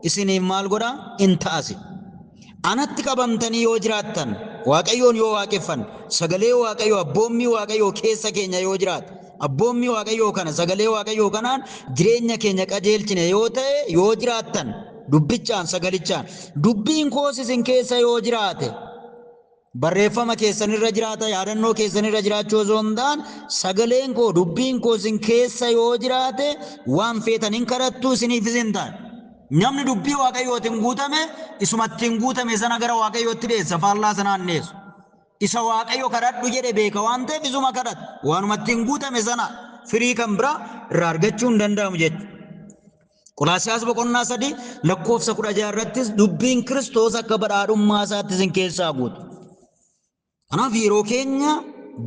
isiniif maal godha? In taasi. Anatti qabamtanii yoo jiraattan Waaqayyoon yoo waaqeffan sagalee Waaqayyoo abboommii Waaqayyoo keessa keenya yoo jiraate abboommii Waaqayyoo kana sagalee Waaqayyoo kanaan jireenya keenya qajeelchine yoo ta'e yoo jiraattan dubbichaan sagalichaan dubbiin koos isin keessa yoo jiraate barreeffama keessanirra jiraata yaadannoo keessanirra jiraachuu osoo hin taane sagaleen koo dubbiin koo isin keessa yoo jiraate waan feetan hin kadhattu isiniif isin ta'a. Namni dubbii Waaqayyootiin guutame isumattiin guutame sana gara Waaqayyootti dhiyeessa faallaa sanaan dhiyeessu. Isa Waaqayyo kadhadhu jedhe beeka waan ta'eef isuma kadhata. Waanumattiin guutame sana firii kan biraa irraa argachuu hin danda'amu jechuudha. Qolaasiyaas boqonnaa 3 lakkoofsa 16 irrattis dubbiin Kiristoos akka badhaadhummaa isaatti isin keessaa guutu. Kanaaf yeroo keenya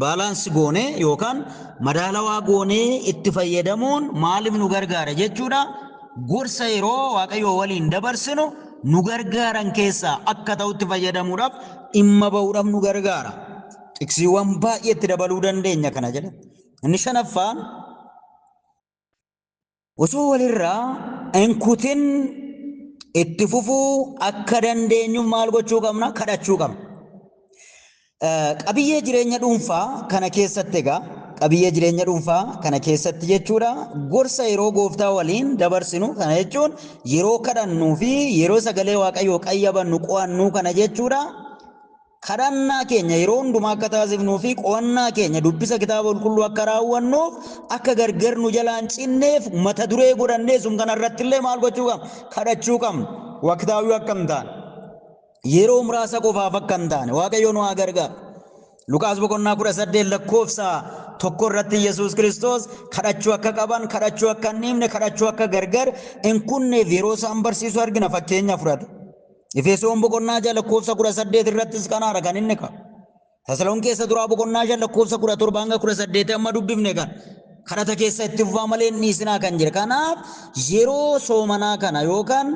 baalaansi goonee yookaan madaalawaa goonee itti fayyadamuun maaliif nu gargaara jechuudha. Gorsa yeroo Waaqayyoo waliin dabarsinu nu gargaaran keessaa akka ta'utti fayyadamuudhaaf dhimma ba'uudhaaf nu gargaara. Xiqsiiwwan baay'eetti dabaluu dandeenya kana jedha. Inni shanaffaan osoo walirraa hin kutin itti fufuu akka dandeenyuuf maal gochuu qabna? Kadhachuu qabna. Qabiyyee jireenya dhuunfaa kana keessatti egaa qabiyyee jireenya dhuunfaa kana keessatti jechuudha gorsa yeroo gooftaa waliin dabarsinu kana jechuun yeroo kadhannuu fi yeroo sagalee Waaqayyoo qayyabannu qo'annuu kana jechuudha. Kadhannaa keenya yeroo hundumaa akka taasifnuu fi qo'annaa keenya dubbisa kitaaba qulqulluu akka raawwannuuf akka gargar nu jalaan cinneef mata duree godhannee sun kanarratti illee maal gochuu qabna? Kadhachuu qabna. Waqtaawii akka hin taane yeroo muraasa qofaaf akka hin taane Waaqayyo nu haa gargaaru. Luqaas boqonnaa 18 lakkoofsa 1 irratti Yesuus Kiristoos kadhachuu akka qaban, kadhachuu akka hin dhiifne, kadhachuu akka gargar hin kunneef yeroo isaan barsiisu argina fakkeenya fudhate. Efesoon boqonnaa 6 lakkoofsa 18 irrattis kanaadha kan inni qabu. Tasalonqeessa duraa boqonnaa 5 lakkoofsa 17 hanga 18 amma dubbifne kan kadhata keessa itti fufaa malee hin dhiisinaa kan jedhe. Kanaaf yeroo soomanaa kana yookaan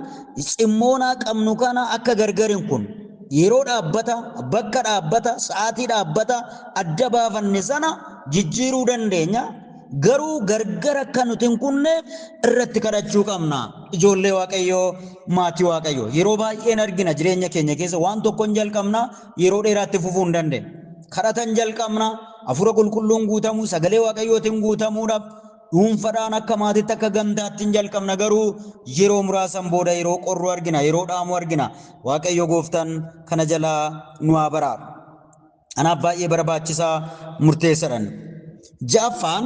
cimmoonaa qabnu kana akka gargar hin kunne yeroo dhaabbata bakka dhaabbata sa'aatii dhaabbata adda baafanne sana jijjiiruu dandeenya. Garuu gargar akka nuti hin kunne irratti kadhachuu qabna. Ijoollee Waaqayyoo maatii Waaqayyoo yeroo baay'een argina jireenya keenya keessa waan tokkoon jalqabna yeroo dheeraatti fufuu hin dandeenye. Kadhatan jalqabna hafuura qulqulluun guutamuu sagalee Waaqayyootiin guutamuudhaaf dhuunfaadhaan akka maatiitti akka gamtaatti hin jalqabna garuu yeroo muraasan booda yeroo qorru argina yeroo dhaamu argina waaqayyo gooftaan kana jalaa nu haa baraaru. Anaaf baay'ee barbaachisaa murteessaadhaan. Ja'affaan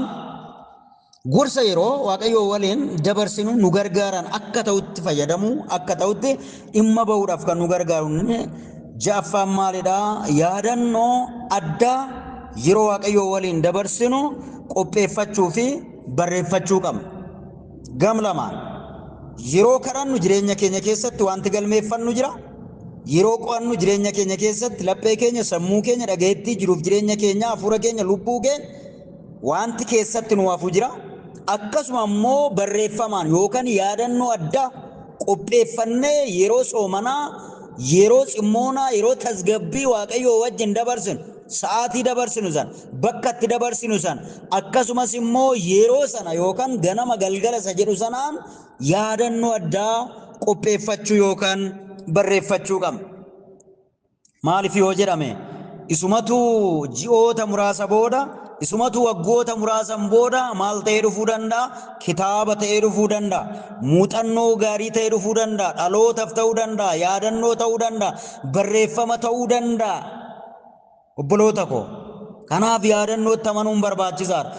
gorsa yeroo waaqayyo waliin dabarsinu nu gargaaran akka ta'utti fayyadamu akka ta'utti dhimma ba'uudhaaf kan nu gargaaru. Ja'affaan maalidhaa? Yaadannoo addaa yeroo waaqayyo waliin dabarsinu qopheeffachuu fi barreeffachuu qabna. Gam lamaan yeroo kadhannu jireenya keenya keessatti wanti galmeeffannu jira. Yeroo qo'annu jireenya keenya keessatti laphee keenya sammuu keenya dhagayetti jiruuf jireenya keenya hafuura keenya lubbuu keenya wanti keessatti nu hafu jira. Akkasuma immoo barreeffamaan yookaan yaadannoo addaa qopheeffannee yeroo soomanaa yeroo ximmoonaa yeroo tasgabbii waaqayyoo wajjin dabarsinu sa'aatii dabarsinu san bakka itti dabarsinu san akkasumas immoo yeroo sana yookaan ganama galgala isa jedhu sanaan yaadannoo addaa qopheeffachuu yookaan barreeffachuu qabna. Maaliif yoo jedhame isumatu ji'oota muraasa booda isumatu waggoota muraasan booda maal ta'ee dhufuu danda'a? Kitaaba ta'ee dhufuu danda'a. Muuxannoo gaarii ta'ee dhufuu danda'a. Dhalootaaf ta'uu danda'a. Yaadannoo ta'uu danda'a. Barreeffama ta'uu danda'a. Obboloota koo kanaaf yaadannootti amanuun barbaachisaadha.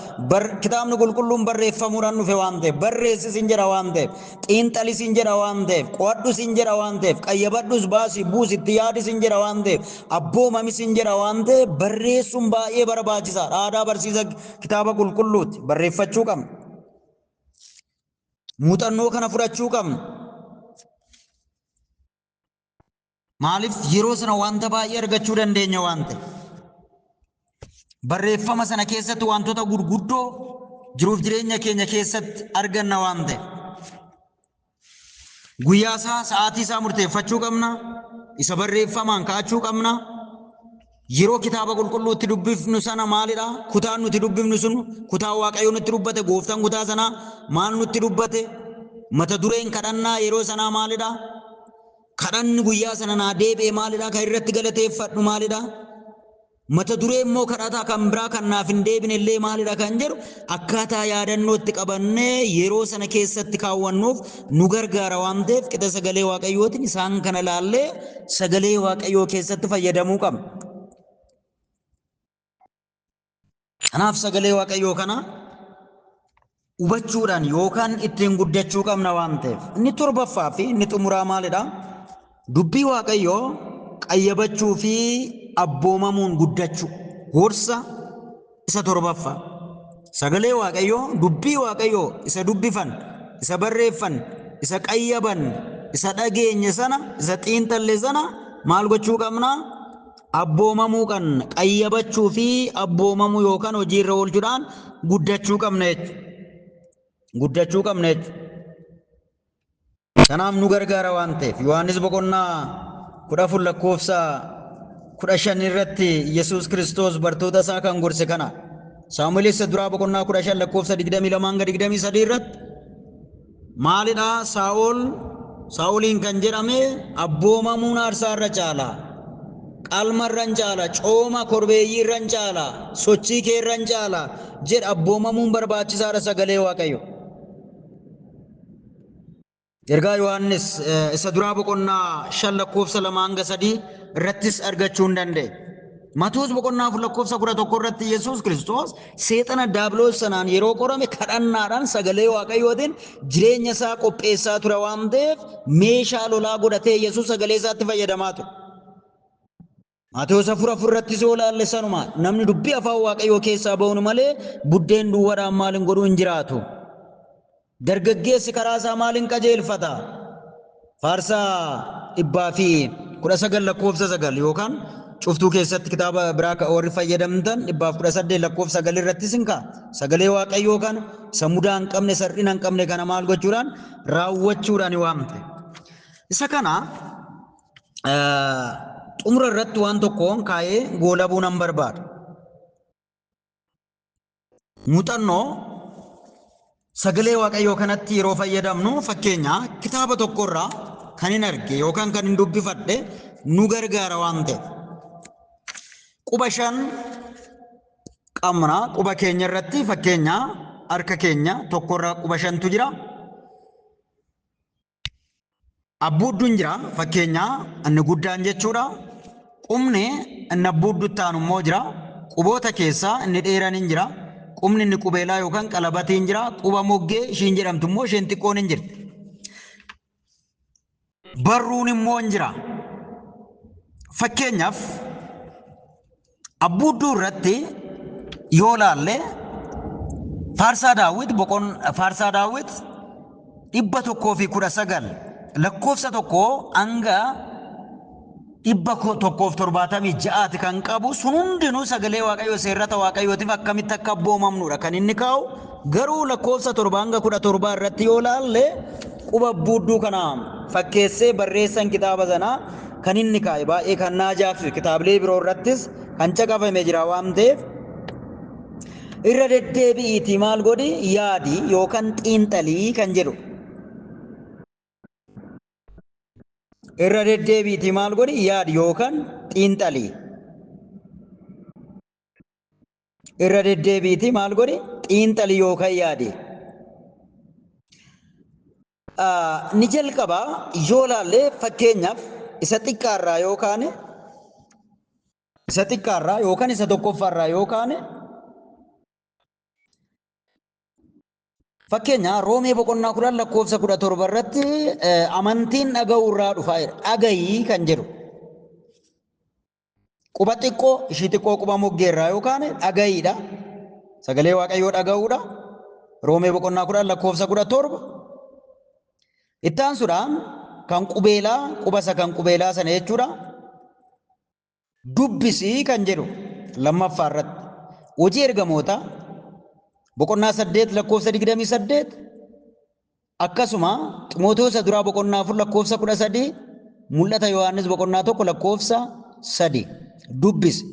Kitaabni qulqulluun barreeffamuudhaan dhufe waan ta'eef barreessis hin jedha waan ta'eef xiinxalis hin jedha waan ta'eef qo'adhus hin jedha waan ta'eef qayyabadhus baasii buus itti yaadis hin jedha waan ta'eef abboomamis hin jedha waan ta'eef barreessuun baay'ee barbaachisaadha. Aadaa barsiisa kitaaba qulqulluutti barreeffachuu qabna. Muuxannoo kana fudhachuu qabna. Maaliif yeroo sana wanta baay'ee argachuu dandeenya waan ta'eef. Barreeffama sana keessatti wantoota gurguddoo jiruuf jireenya keenya keessatti arganna waan ta'eef guyyaa isaa sa'aatii isaa murteeffachuu qabna. Isa barreeffamaan kaa'achuu qabna. Yeroo kitaaba qulqulluutti dubbifnu sana maalidha? Kutaan nuti dubbifnu sun kutaa waaqayyo nutti dubbate gooftaan kutaa sanaa maal nutti dubbate? Mata dureen kadhannaa yeroo sanaa maalidha? Kadhanni guyyaa sana naa deebi'e maalidha? Kan irratti galateeffadhu maalidha? Mata duree immoo kadhataa kan biraa kan naaf hin deebine illee maalidha kan jedhu akkaataa yaadannootti qabannee yeroo sana keessatti kaawwannuuf nu gargaara waan ta'eef qixa sagalee waaqayyootiin isaan kana laallee sagalee waaqayyoo keessatti fayyadamuu qabna. Kanaaf sagalee waaqayyoo kana hubachuudhaan yookaan ittiin guddachuu qabna waan ta'eef inni torbaffaa fi inni xumuraa maalidha? Dubbii waaqayyoo qayyabachuu fi abboomamuun guddachuu gorsa isa torbaffaa. Sagalee waaqayyoo dubbii waaqayyoo isa dubbifan isa barreeffan isa qayyaban isa dhageenye sana isa xiinxalle sana maal gochuu qabna? Abboomamuu kan qayyabachuu fi abboomamuu yookaan hojiirra oolchuudhaan guddachuu qabna jechuudha. Guddachuu qabna jechuudha. Kanaaf nu gargaara waan ta'eef Yohaannis boqonnaa 10 lakkoofsa 15 irratti Yesuus Kiristoos bartoota isaa kan gorse kana. Saamu'eel isa duraa boqonnaa 15 lakkoofsa 22-23 irratti maalidha? Saa'oliin kan jedhame abboomamuun aarsaa irra caala, qalma irra caala, cooma korbeeyyii irra caala, sochii kee irra caala jedha. Abboomamuun barbaachisaadha sagalee waaqayyo. Ergaa Yohaannis isa duraa boqonnaa 5 lakkoofsa 2-3 irrattis argachuu hin dandeenye. Maatewos boqonnaa 4 lakkoofsa 11 irratti Yesuus Kiristoos seexana daabiloos sanaan yeroo qorame kadhannaadhaan sagalee waaqayyootiin jireenya isaa qopheessaa ture waan ta'eef meeshaa lolaa godhatee Yesuus sagalee isaatti fayyadamaa ture. Maatewos 4 irratti yoo ilaalle sanuma namni dubbii afaan waaqayyoo keessaa ba'uun malee buddeen duwwaadhaan maal hin godhu hin jiraatu. Dargaggeessi karaa isaa maal hin qajeelfata? Faarsaa 119 lakkoofsa 9 yookaan cuftuu keessatti kitaaba biraa warri fayyadamtan 118 lakkoofsa 9 irratti sinka sagalee waaqayyoo kana isa mudaa hin qabne sar'ina hin qabne kana maal gochuudhaan raawwachuudhaan waamte. Isa kana xumura irratti waan tokkoon kaa'ee goolabuu nan barbaada. Muuxannoo sagalee waaqayyoo kanatti yeroo fayyadamnu fakkeenya kitaaba tokkorraa kan hin arge yookaan kan hin dubbifadhe nu gargaara waan ta'eef. Quba 5 qabna. Quba keenya irratti fakkeenya harka keenya tokkorra quba shantu jira. Abbuudduun jira fakkeenyaa inni guddaan jechuudha. Qubni inni abbuuddutti aanu immoo jira. Quboota keessaa inni dheeraan hin jira. Qubni inni qubeelaa yookaan qalabatiin jira. Quba moggee ishiin jedhamtu immoo isheen xiqqoon hin jirti. Barruun immoo hin jira. Fakkeenyaaf abbuudduu irratti yoo laalle Faarsaa Daawit 119 lakkoofsa tokko hanga 176 kan qabu sun hundinuu sagalee Waaqayyoo seerrata Waaqayyootiif akkamitti akka abboomamnudha kan inni kaa'u. Garuu lakkoofsa 7 hanga 17 irratti yoo laalle quba abbuudduu kana fakkeessee barreessan kitaaba sanaa kan inni kaa'e baay'ee kan naajaaf kitaabilee biroo irrattis kan caqafame jira waan ta'eef irra deddeebi'iitii maal godhi yaadi yookaan xiinxalii kan jedhu. Irra deddeebiitii maal godhi yaadi yookaan xiinxalii. Irra deddeebiitii maal godhi xiinxalii yookaan yaadi. Ni jalqaba yoo laalle fakkeenyaaf isa xiqqaarraa yookaan isa tokkoffaarraa yookaan fakkeenya Roomee boqonnaa 10 lakkoofsa 17 irratti amantiin dhaga'uu irraa dhufaa jira. Dhagayii kan jedhu. Quba xiqqoo ishii xiqqoo quba moggeerraa yookaan dhagayiidha. Sagalee Waaqayyoo dhaga'uudha. Roomee boqonnaa 10 lakkoofsa 17. Itti aansuudhaan kan qubeelaa qubasa kan qubeelaa sana jechuudha. Dubbisii kan jedhu lammaffaa irratti. Hojii ergamoota boqonnaa 8 lakkoofsa 28 akkasuma Ximootewoos duraa boqonnaa 4 lakkoofsa 13 mul'ata Yohaannis boqonnaa 1 lakkoofsa 3 dubbisi.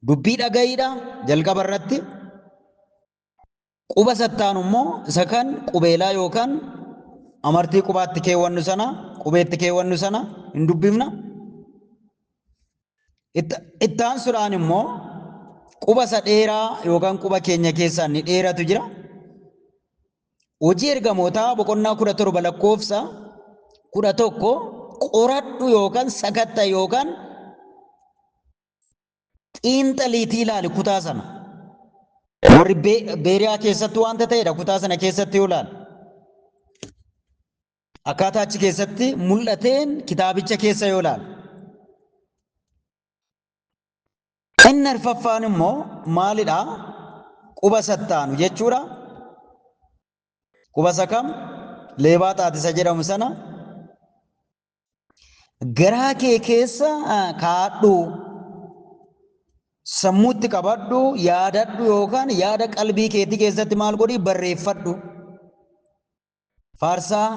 Dubbii dhagayiidha jalqaba irratti. Quba sattaan immoo isa kan qubeelaa yookaan amartii qubaatti keewwannu sana qubeetti keewwannu sana hin dubbifna. Itti aansuudhaan immoo quba isa dheeraa yookaan quba keenya keessaa inni dheeratu jira. Hojii ergamootaa boqonnaa 17 lakkoofsa 11 qoradhu yookaan sakatta yookaan xiinxaliitii ilaali kutaa sana. Warri Beeriyaa keessatti waanta ta'edha kutaa sana keessatti yoo ilaali. Akkaataa achi keessatti mul'ateen kitaabicha keessa yoo ilaali. Inni arfaffaan immoo maalidha? Quba sattaanu jechuudha. Quba isa kam? Leebaa xaatisa jedhamu sana garaa kee keessa kaadhu, sammuutti qabadhu, yaadadhu yookaan yaada qalbii keetii keessatti maal godhi barreeffadhu. Faarsaa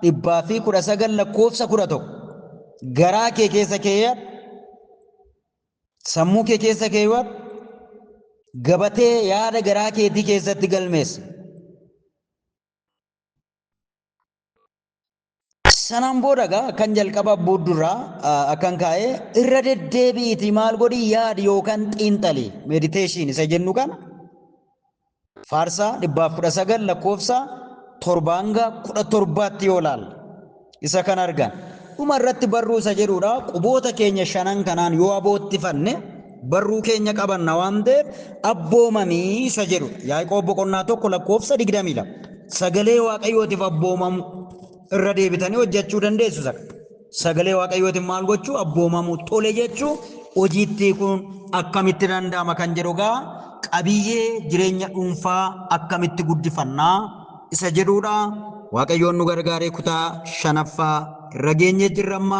119 lakkoofsa 11 garaa kee keessa keeyyadhu. Sammuu kee keessa keewwadhu gabatee yaada garaa keetii keessatti galmeessi. Sanaan booda kan jalqaba abbuuddurraa akkan kaa'ee irra deddeebi'iitii maal godhi yaadi yookaan xiinxalii mediteeshin isa jennu kana Faarsaa 119 lakkoofsa 7 hanga 17tti yoo ilaalla isa kan argan. Dhuma irratti barruu isa jedhuudha. Quboota keenya 5 kanaan yoo aboottifanne barruu keenya qabanna waan ta'eef abboomamii isa jedhu. Yaaqoob boqonnaa 1 lakkoofsa 22 sagalee Waaqayyootiif abboomamu irra deebitanii hojjechuu dandeessu. Sagalee Waaqayyootiin maal gochuu abboomamu tole jechuu hojiitti kun akkamitti danda'ama kan jedhugaa qabiyyee jireenya dhuunfaa akkamitti guddifannaa isa jedhuudha. Waaqayyoon nu gargaaree kutaa 5ffaa irra geenye jirramma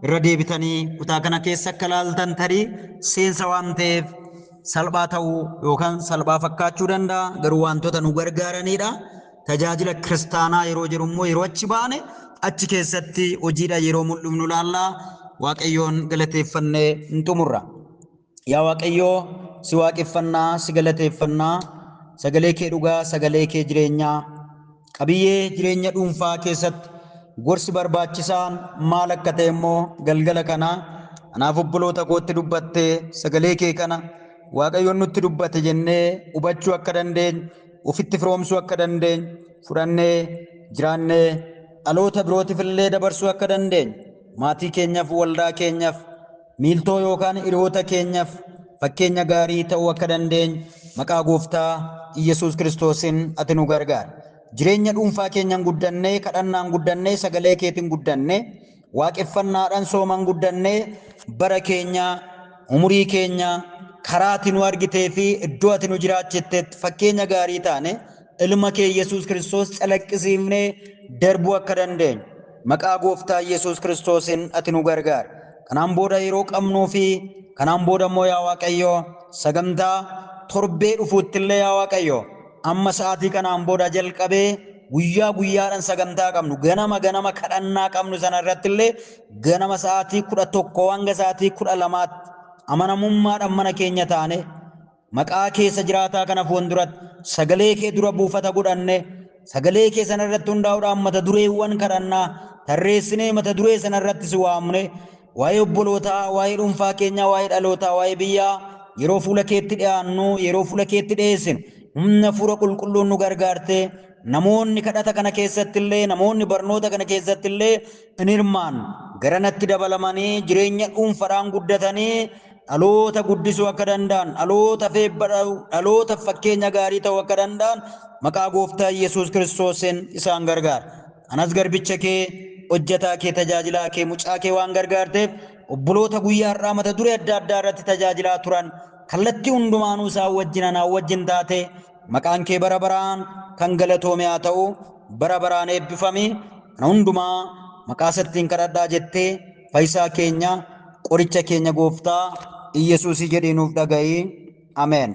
irra deebitanii kutaa kana keessa akka laaltan tarii seensa waan ta'eef salphaa ta'uu yookaan salphaa fakkaachuu danda'a garuu wantoota nu gargaaranidha. Tajaajila kiristaanaa yeroo jiru immoo yeroo achi baane achi keessatti hojiidha yeroo mul'ifnu laallaa. Waaqayyoon galateeffannee hin xumurra. Yaa Waaqayyoo si waaqeffannaa si galateeffannaa sagalee kee dhugaa sagalee kee jireenyaa qabiyyee jireenya dhuunfaa keessatti gorsi barbaachisaan maal akka ta'e immoo galgala kana anaaf obboloota kootti dubbattee sagalee kee kana Waaqayyoon nutti dubbate jennee hubachuu akka dandeenyu ofitti firoomsuu akka dandeenyu fudhannee jiraannee dhaloota birootiif illee dabarsuu akka dandeenyu maatii keenyaaf waldaa keenyaaf miiltoo yookaan hiriyoota keenyaaf fakkeenya gaarii ta'uu akka dandeenyu maqaa gooftaa Iyesuus Kiristoosiin ati nu gargaari. Jireenya dhuunfaa keenyaan guddannee kadhannaan guddannee sagalee keetiin guddannee waaqeffannaadhaan sooman guddannee bara keenya umurii keenya karaa ati nu argitee fi iddoo ati nu jiraachitteetti fakkeenya gaarii taane ilma kee Yesuus Kiristoos calaqqisiifnee darbuu akka dandeenyu maqaa gooftaa Yesuus Kiristoosiin ati nu gargaari. Kanaan booda yeroo qabnuu fi kanaan booda immoo yaa Waaqayyo sagantaa torbee dhufuutti illee yaa Waaqayyo amma sa'aatii kanaan booda jalqabee guyyaa guyyaadhaan sagantaa qabnu ganama kadhannaa qabnu sana irratti illee ganama sa'aatii 11 hanga sa'aatii 12 amanamummaadhaan mana keenya taane maqaa keessa jiraataa kana fuulduratti sagalee kee dura buufata godhanne sagalee kee sana irratti hundaa'uudhaan mata dureewwan kadhannaa tarreessinee mata duree sana irratti si waamne waa'ee obbolootaa waa'ee dhuunfaa keenyaa waa'ee dhalootaa waa'ee biyyaa yeroo fuula keetti dhiyaannu yeroo fuula keetti dhiyeessinu humna fuula qulqulluun nu gargaarte namoonni kadhata kana keessatti illee namoonni barnoota kana keessatti illee in hirmaan garanatti dabalamanii jireenya dhuunfaadhaan guddatanii dhaloota guddisuu akka danda'an dhaloota fakkeenya gaarii ta'uu akka danda'an maqaa gooftaa Yesuus Kiristoosiin isaan gargaara. Anas garbicha kee hojjetaa kee tajaajilaa kee mucaa kee waan gargaarteef obboloota guyyaa har'aa mata duree adda addaa irratti tajaajilaa turan kallattii hundumaanuu isaan wajjin anaa wajjin taate maqaan kee bara baraan kan galatoome haa ta'u bara baraan eebbifame kana hundumaa maqaa isaatiin kadhadhaa jettee fayyisaa keenya qoricha keenya gooftaa Iyesuusii jedhee nuuf dhaga'i. Ameen.